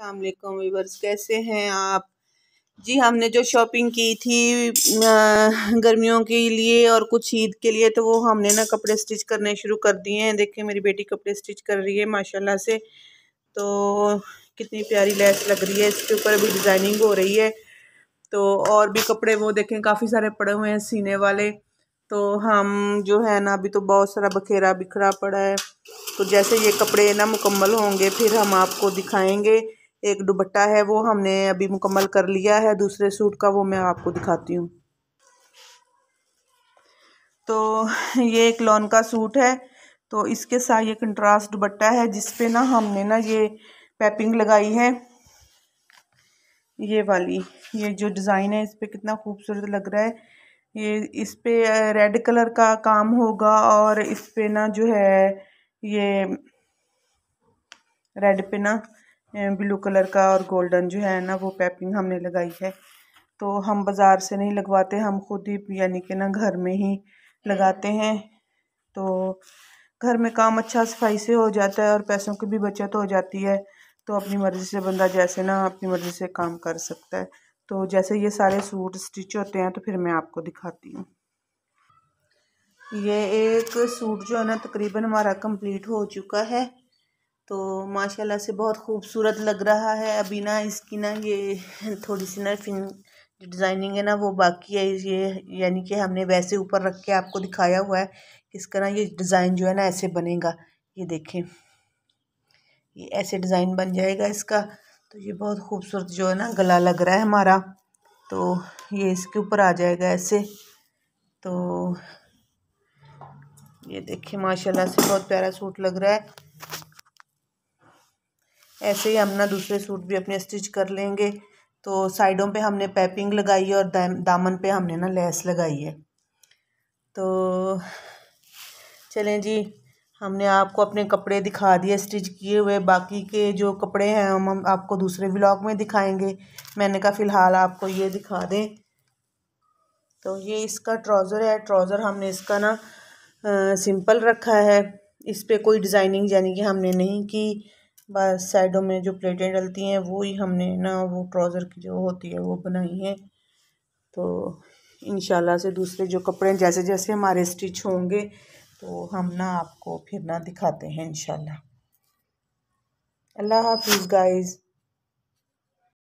अस्सलाम वालेकुम व्यूअर्स, कैसे हैं आप। जी हमने जो शॉपिंग की थी गर्मियों के लिए और कुछ ईद के लिए, तो वो हमने ना कपड़े स्टिच करने शुरू कर दिए हैं। देखिए मेरी बेटी कपड़े स्टिच कर रही है माशाल्लाह से। तो कितनी प्यारी लेस लग रही है, इसके ऊपर भी डिज़ाइनिंग हो रही है। तो और भी कपड़े वो देखें काफ़ी सारे पड़े हुए हैं सीने वाले। तो हम जो है ना अभी तो बहुत सारा बखेरा बिखरा पड़ा है। तो जैसे ये कपड़े ना मुकम्मल होंगे फिर हम आपको दिखाएंगे। एक दुपट्टा है वो हमने अभी मुकम्मल कर लिया है, दूसरे सूट का वो मैं आपको दिखाती हूँ। तो ये एक लॉन का सूट है, तो इसके साथ ये कंट्रास्ट दुपट्टा है जिसपे ना हमने ना ये पैपिंग लगाई है। ये वाली ये जो डिज़ाइन है इस पे कितना खूबसूरत लग रहा है। ये इस पे रेड कलर का काम होगा और इस पे ना जो है ये रेड पे ना ब्लू कलर का और गोल्डन जो है ना वो पैपिंग हमने लगाई है। तो हम बाज़ार से नहीं लगवाते, हम खुद ही यानी कि ना घर में ही लगाते हैं। तो घर में काम अच्छा सफाई से हो जाता है और पैसों की भी बचत हो जाती है। तो अपनी मर्ज़ी से बंदा जैसे ना अपनी मर्ज़ी से काम कर सकता है। तो जैसे ये सारे सूट स्टिच होते हैं तो फिर मैं आपको दिखाती हूँ। ये एक सूट जो है ना तकरीबन हमारा कंप्लीट हो चुका है। तो माशाल्लाह से बहुत खूबसूरत लग रहा है। अभी ना इसकी ना ये थोड़ी सी ना डिज़ाइनिंग है ना वो बाकी है। ये यानी कि हमने वैसे ऊपर रख के आपको दिखाया हुआ है। इसका ना ये डिज़ाइन जो है ना ऐसे बनेगा। ये देखें, ये ऐसे डिज़ाइन बन जाएगा इसका। तो ये बहुत खूबसूरत जो है ना गला लग रहा है हमारा। तो ये इसके ऊपर आ जाएगा ऐसे। तो ये देखिए माशाल्लाह से बहुत प्यारा सूट लग रहा है। ऐसे ही हम ना दूसरे सूट भी अपने स्टिच कर लेंगे। तो साइडों पे हमने पैपिंग लगाई है और दामन पे हमने ना लेस लगाई है। तो चलें जी, हमने आपको अपने कपड़े दिखा दिए स्टिच किए हुए। बाकी के जो कपड़े हैं हम आपको दूसरे व्लॉग में दिखाएंगे। मैंने कहा फ़िलहाल आपको ये दिखा दें। तो ये इसका ट्राउज़र है। ट्राउज़र हमने इसका ना सिंपल रखा है। इस पे कोई डिज़ाइनिंग यानी कि हमने नहीं की, बस साइडों में जो प्लेटें डलती हैं वो ही हमने ना वो ट्राउज़र की जो होती है वो बनाई है। तो इंशाल्लाह से दूसरे जो कपड़े जैसे जैसे हमारे स्टिच होंगे तो हम ना आपको फिर ना दिखाते हैं इंशाल्लाह। अल्लाह हाफिज़ गाइज़।